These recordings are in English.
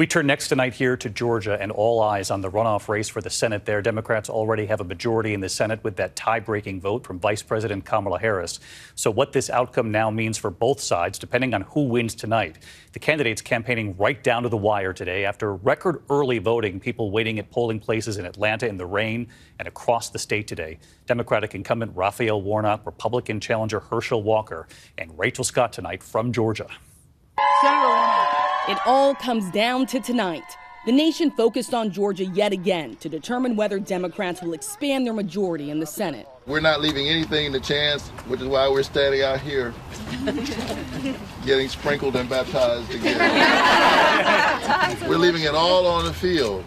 We turn next tonight here to Georgia, and all eyes on the runoff race for the Senate there. Democrats already have a majority in the Senate with that tie-breaking vote from Vice President Kamala Harris. So what this outcome now means for both sides, depending on who wins tonight. The candidates campaigning right down to the wire today after record early voting, people waiting at polling places in Atlanta in the rain and across the state today. Democratic incumbent Raphael Warnock, Republican challenger Hershel Walker, and Rachel Scott tonight from Georgia. It all comes down to tonight. The nation focused on Georgia yet again to determine whether Democrats will expand their majority in the Senate. We're not leaving anything to chance, which is why we're standing out here getting sprinkled and baptized again. We're leaving it all on the field.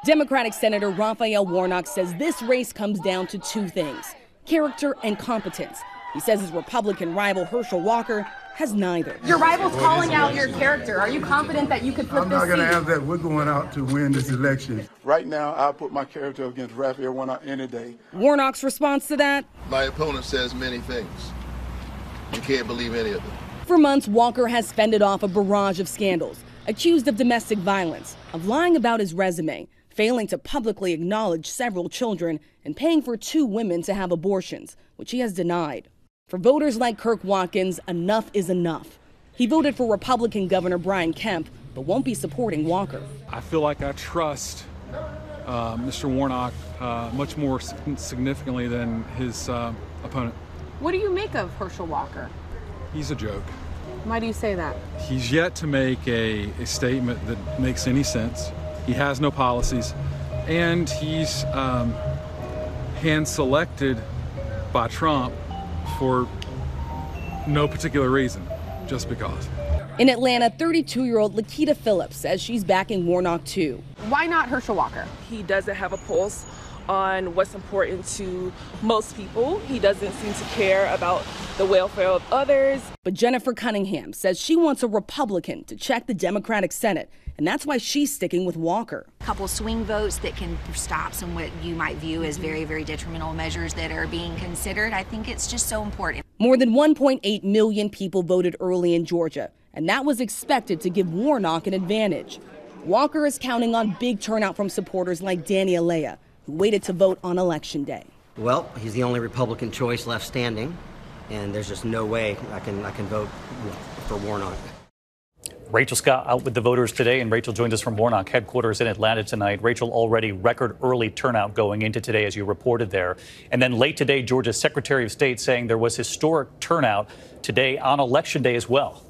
Democratic Senator Raphael Warnock says this race comes down to two things: character and competence. He says his Republican rival Hershel Walker has neither. Your rival's calling out your character. Are you confident that you could flip this seat? I'm not going to have that. We're going out to win this election. Right now, I'll put my character against Raphael Warnock any day. Warnock's response to that? My opponent says many things. You can't believe any of them. For months, Walker has fended off a barrage of scandals, accused of domestic violence, of lying about his resume, failing to publicly acknowledge several children, and paying for 2 women to have abortions, which he has denied. For voters like Kirk Watkins, enough is enough. He voted for Republican Governor Brian Kemp, but won't be supporting Walker. I feel like I trust Mr. Warnock much more significantly than his opponent. What do you make of Hershel Walker? He's a joke. Why do you say that? He's yet to make a statement that makes any sense. He has no policies, and he's hand-selected by Trump for no particular reason, just because. In Atlanta, 32-year-old Lakita Phillips says she's backing Warnock too. Why not Hershel Walker? He doesn't have a pulse on what's important to most people. He doesn't seem to care about the welfare of others. But Jennifer Cunningham says she wants a Republican to check the Democratic Senate, and that's why she's sticking with Walker. A couple swing votes that can stop some what you might view as very, very detrimental measures that are being considered. I think it's just so important. More than 1.8 million people voted early in Georgia, and that was expected to give Warnock an advantage. Walker is counting on big turnout from supporters like Danny Alea, who waited to vote on Election Day. Well, he's the only Republican choice left standing, and there's just no way I can vote for Warnock. Rachel Scott out with the voters today, and Rachel joins us from Warnock headquarters in Atlanta tonight. Rachel, already record early turnout going into today, as you reported there. And then late today, Georgia's Secretary of State saying there was historic turnout today on Election Day as well.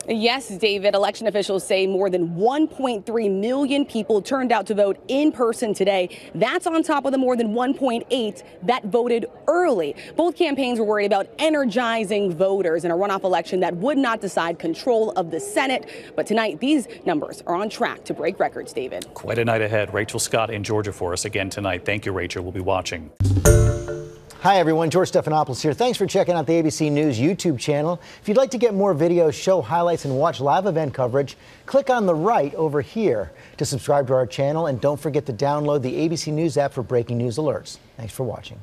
Yes, David, election officials say more than 1.3 million people turned out to vote in person today. That's on top of the more than 1.8 that voted early. Both campaigns were worried about energizing voters in a runoff election that would not decide control of the Senate. But tonight, these numbers are on track to break records, David. Quite a night ahead. Rachel Scott in Georgia for us again tonight. Thank you, Rachel. We'll be watching. Hi, everyone. George Stephanopoulos here. Thanks for checking out the ABC News YouTube channel. If you'd like to get more videos, show highlights, and watch live event coverage, click on the right over here to subscribe to our channel. And don't forget to download the ABC News app for breaking news alerts. Thanks for watching.